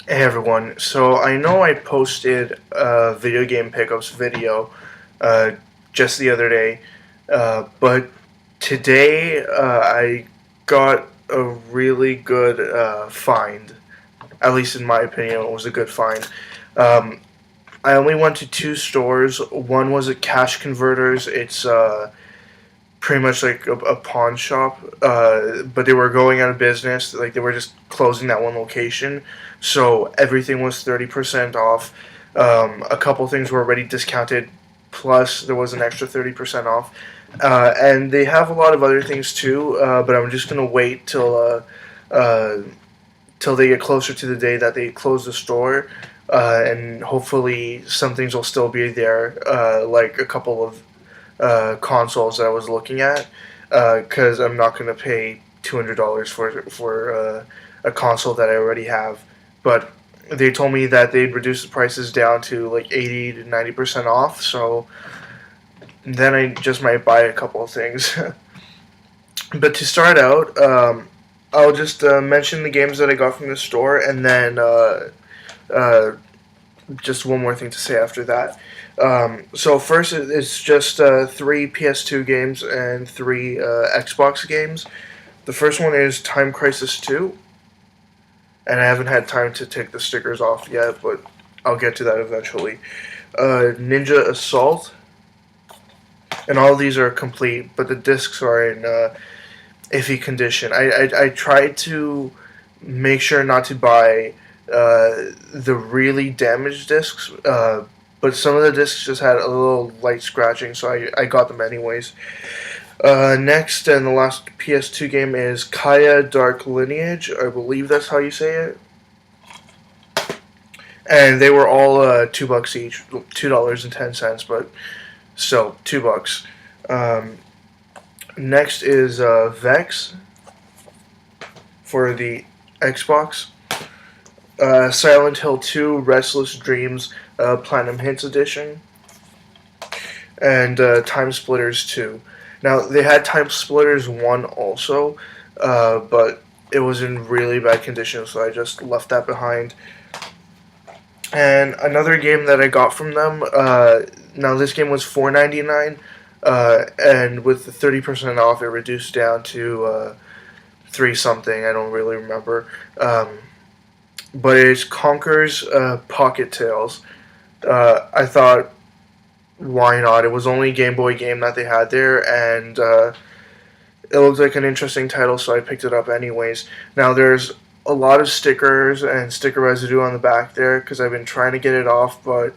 Hey everyone, so I know I posted a video game pickups video uh, just the other day, but today I got a really good find. At least in my opinion, it was a good find. Um, I only went to two stores. One was at Cash Converters. It's pretty much like a pawn shop, but they were going out of business. Like they were just closing that one location, so everything was 30% off. A couple things were already discounted, plus there was an extra 30% off. And they have a lot of other things too, but I'm just gonna wait till they get closer to the day that they close the store, and hopefully some things will still be there, like a couple of consoles that I was looking at, because I'm not going to pay $200 for a console that I already have. But they told me that they'd reduce the prices down to like 80 to 90% off. So then I just might buy a couple of things. But to start out, I'll just mention the games that I got from the store, and then uh, just one more thing to say after that. So first, it's just three PS2 games and three Xbox games. The first one is Time Crisis 2, and I haven't had time to take the stickers off yet, but I'll get to that eventually. Ninja Assault, and all these are complete, but the discs are in iffy condition. I tried to make sure not to buy the really damaged discs, but some of the discs just had a little light scratching, so I got them anyways. Next and the last PS2 game is Kaya Dark Lineage. I believe that's how you say it. And they were all $2 each, $2.10, but still $2. Um, Next is Vex for the Xbox. Silent Hill 2, Restless Dreams, Platinum Hits Edition, and Time Splitters 2. Now, they had Time Splitters 1 also, but it was in really bad condition, so I just left that behind. And another game that I got from them, now this game was $4.99, and with the 30% off, it reduced down to 3 something, I don't really remember. But it's Conker's Pocket Tales. I thought, why not? It was only a Game Boy game that they had there, and it looked like an interesting title, so I picked it up anyways. Now, there's a lot of stickers and sticker residue on the back there because I've been trying to get it off, but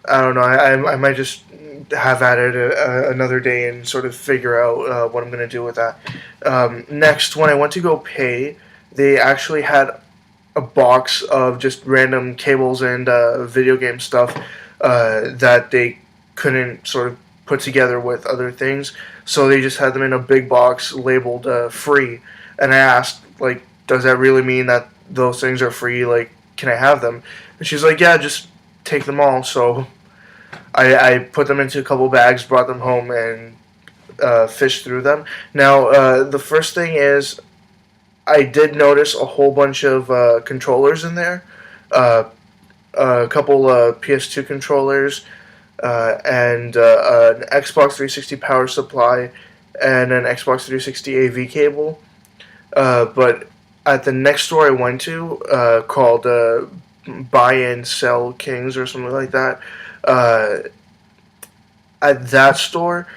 I don't know. I might just have at it another day and sort of figure out what I'm going to do with that. Next, when I went to go pay, they actually had a box of just random cables and video game stuff that they couldn't sort of put together with other things. So they just had them in a big box labeled free. And I asked, like, does that really mean that those things are free? Like, can I have them? And she's like, yeah, just take them all. So I put them into a couple bags, brought them home, and fished through them. Now, the first thing is I did notice a whole bunch of controllers in there. Uh, a couple PS2 controllers, and an Xbox 360 power supply, and an Xbox 360 AV cable. But at the next store I went to, called Buy and Sell Kings or something like that, uh, at that store,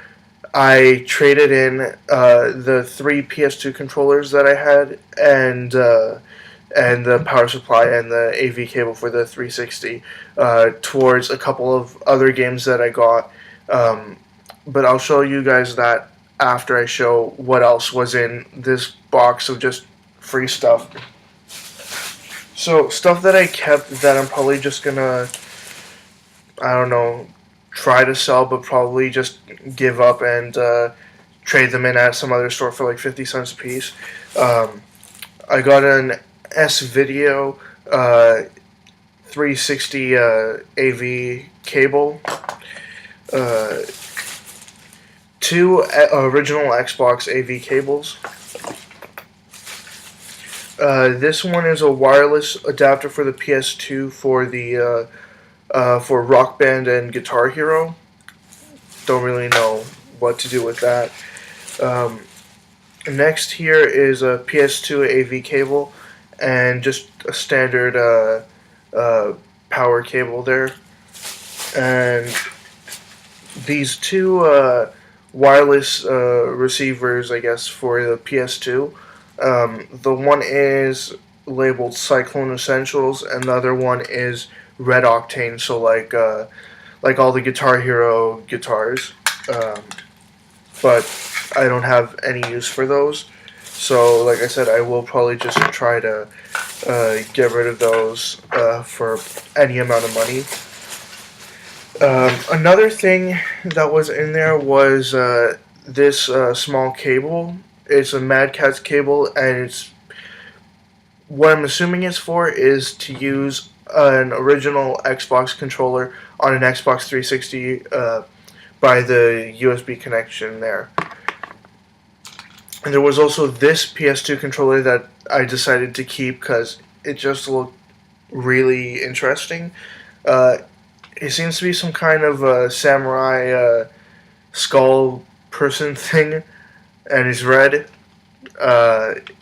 I traded in the three PS2 controllers that I had, and the power supply and the AV cable for the 360 towards a couple of other games that I got. But I'll show you guys that after I show what else was in this box of just free stuff. So stuff that I kept that I'm probably just gonna, I don't know, try to sell, but probably just give up and trade them in at some other store for like 50 cents a piece. Um, I got an S Video 360 AV cable, uh, two original Xbox AV cables, This one is a wireless adapter for the PS2 for the for Rock Band and Guitar Hero. Don't really know what to do with that. Um, Next here is a PS2 AV cable and just a standard power cable there. And these two wireless receivers, I guess, for the PS2. The one is labeled Cyclone Essentials, and the other one is Red Octane. So like all the Guitar Hero guitars, but I don't have any use for those. So like I said, I will probably just try to get rid of those for any amount of money. Another thing that was in there was this small cable. It's a Mad Catz cable, and it's what I'm assuming it's for is to use an original Xbox controller on an Xbox 360 by the USB connection there. And there was also this PS2 controller that I decided to keep because it just looked really interesting. It seems to be some kind of samurai skull person thing, and it's red.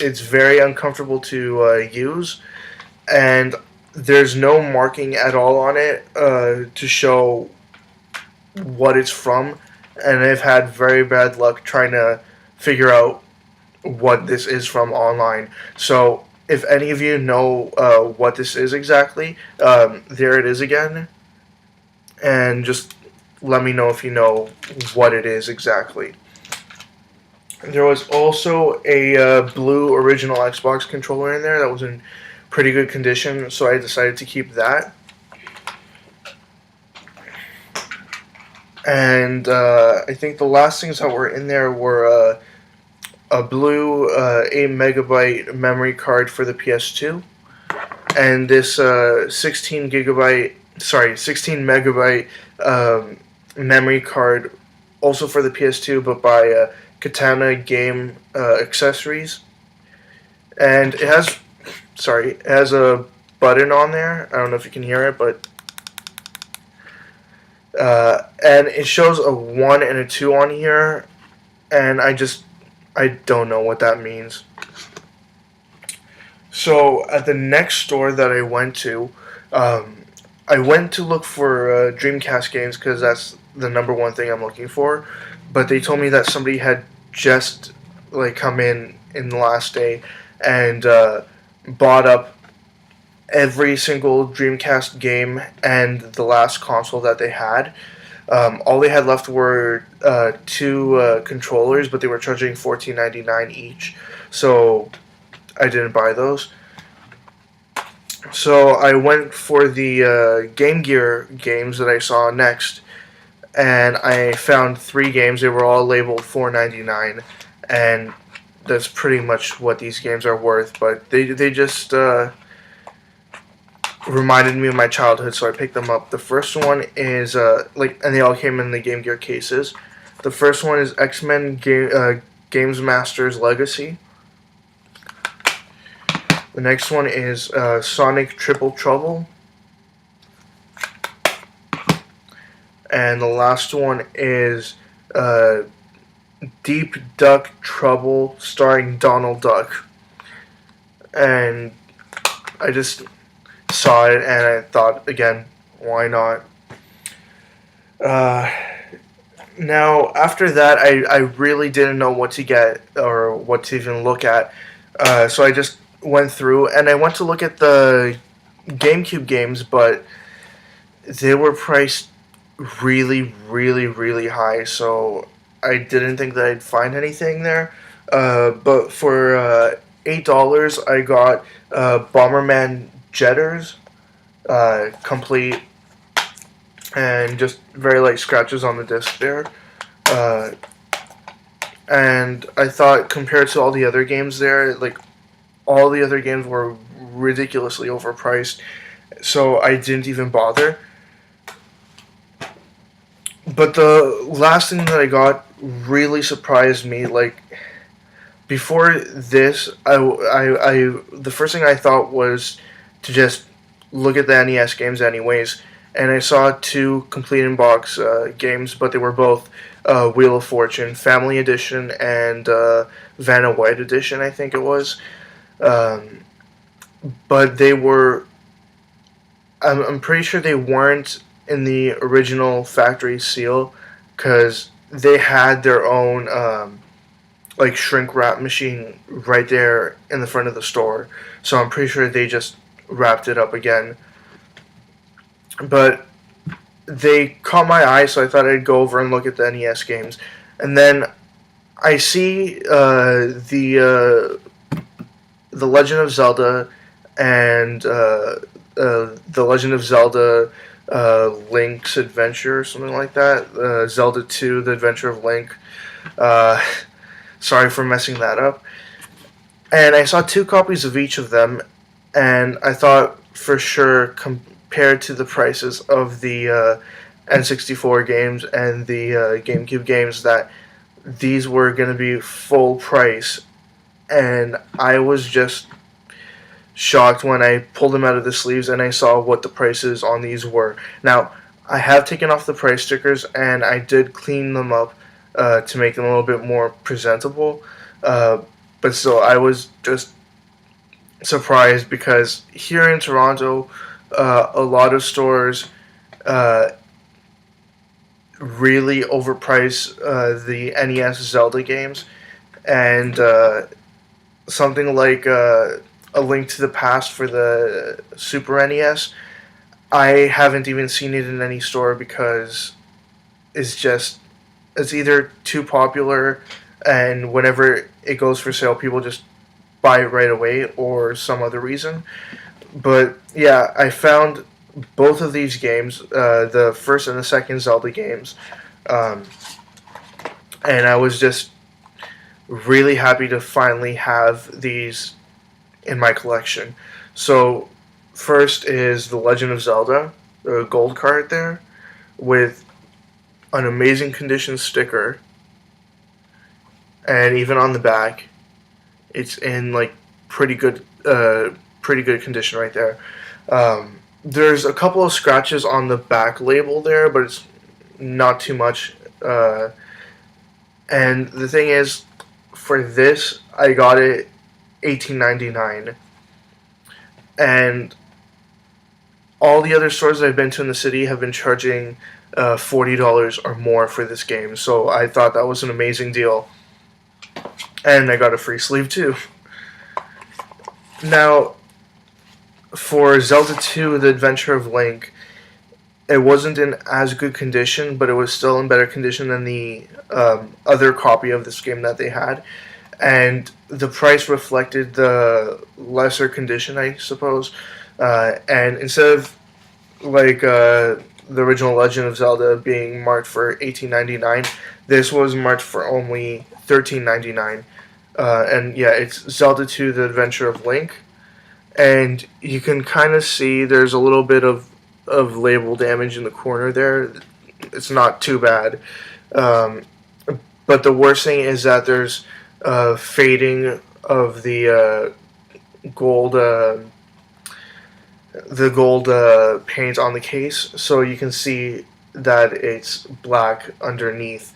It's very uncomfortable to use, and there's no marking at all on it to show what it's from, and I've had very bad luck trying to figure out what this is from online. So if any of you know what this is exactly, there it is again, and just let me know if you know what it is exactly. There was also a blue original Xbox controller in there that was in pretty good condition, so I decided to keep that. And I think the last things that were in there were a blue 8 megabyte memory card for the PS2, and this 16 megabyte memory card also for the PS2, but by Katana Game Accessories. And it has a button on there. I don't know if you can hear it, but and it shows a 1 and a 2 on here, and I don't know what that means. So at the next store that I went to, I went to look for Dreamcast games because that's the number one thing I'm looking for. But they told me that somebody had just come in the last day and bought up every single Dreamcast game and the last console that they had. All they had left were two controllers, but they were charging $14.99 each. So I didn't buy those. So I went for the Game Gear games that I saw next, and I found 3 games. They were all labeled $4.99, and that's pretty much what these games are worth. But they just reminded me of my childhood, so I picked them up. The first one is and they all came in the Game Gear cases. The first one is X-Men Games Masters Legacy. The next one is Sonic Triple Trouble. And the last one is Deep Duck Trouble, starring Donald Duck. And I just saw it and I thought, again, why not? Now, after that, I really didn't know what to get or what to even look at. So I just went through and I went to look at the GameCube games, but they were priced really, really, really high. So I didn't think that I'd find anything there. But for $8, I got Bomberman Jetters complete, and just very light scratches on the disc there. And I thought, compared to all the other games there, all the other games were ridiculously overpriced, so I didn't even bother. But the last thing that I got really surprised me. before this, the first thing I thought was to just look at the NES games anyways, and I saw two complete in box games, but they were both Wheel of Fortune Family Edition and Vanna White Edition, I think it was. Um, but they were, I'm pretty sure they weren't in the original factory seal, because they had their own like shrink wrap machine right there in the front of the store. So I'm pretty sure they just wrapped it up again. But they caught my eye, so I thought I'd go over and look at the NES games. And then I see the Legend of Zelda and the Legend of Zelda Link's Adventure, or something like that. Zelda 2, The Adventure of Link. Uh, Sorry for messing that up. And I saw two copies of each of them, and I thought for sure, compared to the prices of the N64 games and the GameCube games, that these were going to be full price. And I was just shocked when I pulled them out of the sleeves and I saw what the prices on these were. Now, I have taken off the price stickers and I did clean them up to make them a little bit more presentable. But still, I was just surprised because here in Toronto, a lot of stores really overprice the NES Zelda games, and something like A Link to the Past for the Super NES, I haven't even seen it in any store because it's either too popular, and whenever it goes for sale, people just buy it right away, or some other reason. But yeah, I found both of these games, the first and the second Zelda games, um, and I was just really happy to finally have these in my collection. So, first is The Legend of Zelda, the gold card there, with an amazing condition sticker, and even on the back, it's in like pretty good, pretty good condition right there. There's a couple of scratches on the back label there, but it's not too much. And the thing is, for this, I got it $18.99, and all the other stores I've been to in the city have been charging $40 or more for this game. So I thought that was an amazing deal, and I got a free sleeve too. Now, for Zelda 2, The Adventure of Link, it wasn't in as good condition, but it was still in better condition than the other copy of this game that they had. And the price reflected the lesser condition, I suppose. And instead of like the original Legend of Zelda being marked for $18.99, this was marked for only $13.99. And yeah, it's Zelda 2: The Adventure of Link, and you can kind of see there's a little bit of label damage in the corner there. It's not too bad, but the worst thing is that there's fading of gold the gold paint on the case, so you can see that it's black underneath,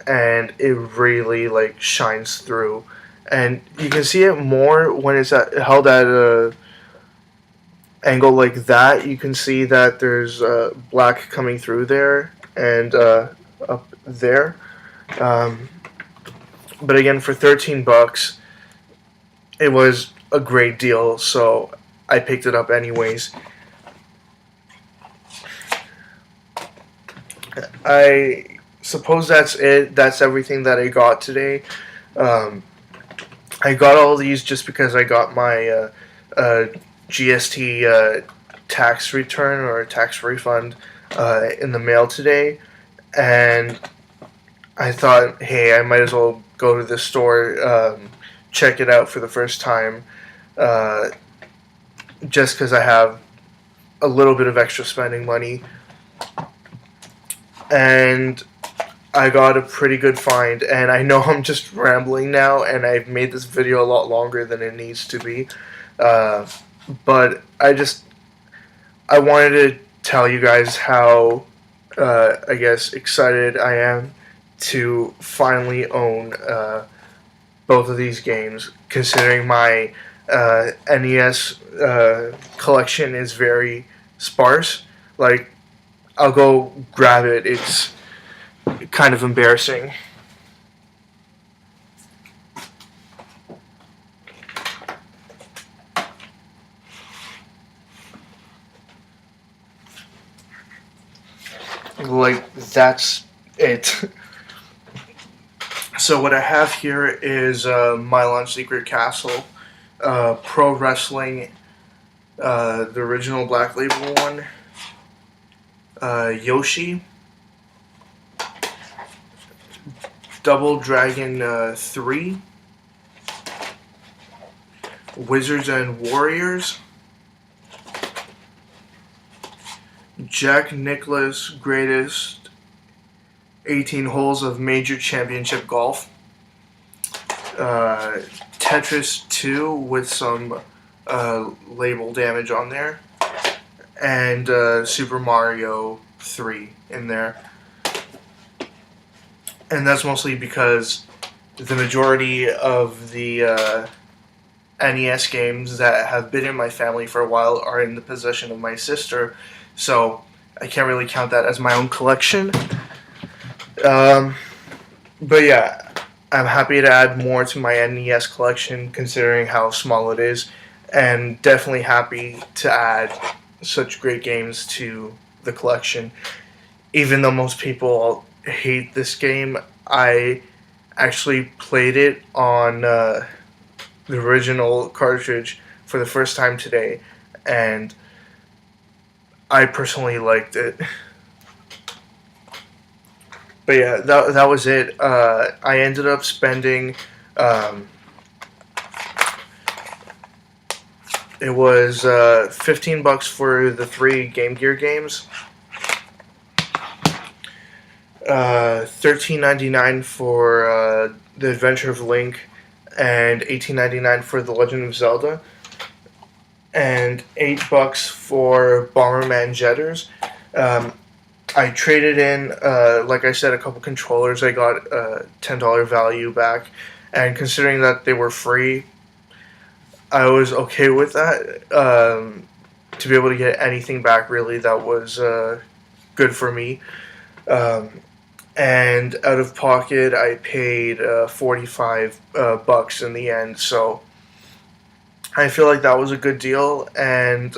and it really like shines through, and you can see it more when it's held at a angle like that. You can see that there's black coming through there and up there. But again, for $13, it was a great deal, so I picked it up anyways. I suppose that's it. That's everything that I got today. I got all these just because I got my GST tax return or tax refund in the mail today, and I thought, hey, I might as well go to the store, check it out for the first time, just because I have a little bit of extra spending money. And I got a pretty good find, and I know I'm just rambling now, and I've made this video a lot longer than it needs to be. Uh, but I wanted to tell you guys how, I guess, excited I am to finally own both of these games, considering my NES collection is very sparse. Like, I'll go grab it. It's kind of embarrassing. Like, that's it. So what I have here is Mylon Secret Castle, Pro Wrestling, the original Black Label one, Yoshi, Double Dragon 3, Wizards and Warriors, Jack Nicklaus Greatest 18 Holes of Major Championship Golf, Tetris 2 with some label damage on there, and Super Mario 3 in there. And that's mostly because the majority of the NES games that have been in my family for a while are in the possession of my sister, so I can't really count that as my own collection. But yeah, I'm happy to add more to my NES collection considering how small it is, and definitely happy to add such great games to the collection. Even though most people hate this game, I actually played it on the original cartridge for the first time today, and I personally liked it. But yeah, that was it. I ended up spending, it was $15 for the 3 Game Gear games, $13.99 for The Adventure of Link, and $18.99 for The Legend of Zelda, and $8 for Bomberman Jetters. I traded in, like I said, a couple controllers. I got a $10 value back, and considering that they were free, I was okay with that. To be able to get anything back, really, that was good for me. And out of pocket, I paid $45 in the end, so I feel like that was a good deal, and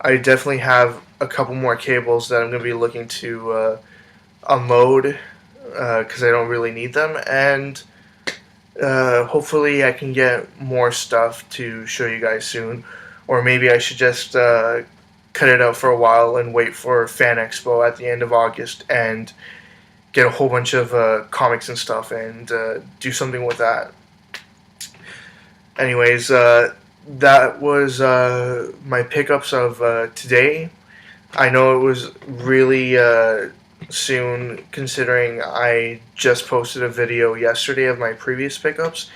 I definitely have a couple more cables that I'm going to be looking to unload because I don't really need them, and hopefully I can get more stuff to show you guys soon, or maybe I should just cut it out for a while and wait for Fan Expo at the end of August and get a whole bunch of comics and stuff and do something with that. Anyways, that was my pickups of today. I know it was really soon, considering I just posted a video yesterday of my previous pickups,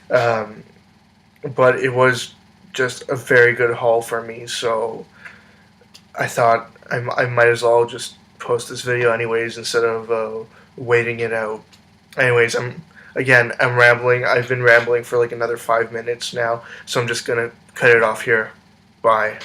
but it was just a very good haul for me, so I thought I might as well just post this video anyways instead of waiting it out. Anyways, I'm rambling. I've been rambling for like another 5 minutes now, so I'm just gonna cut it off here. Bye.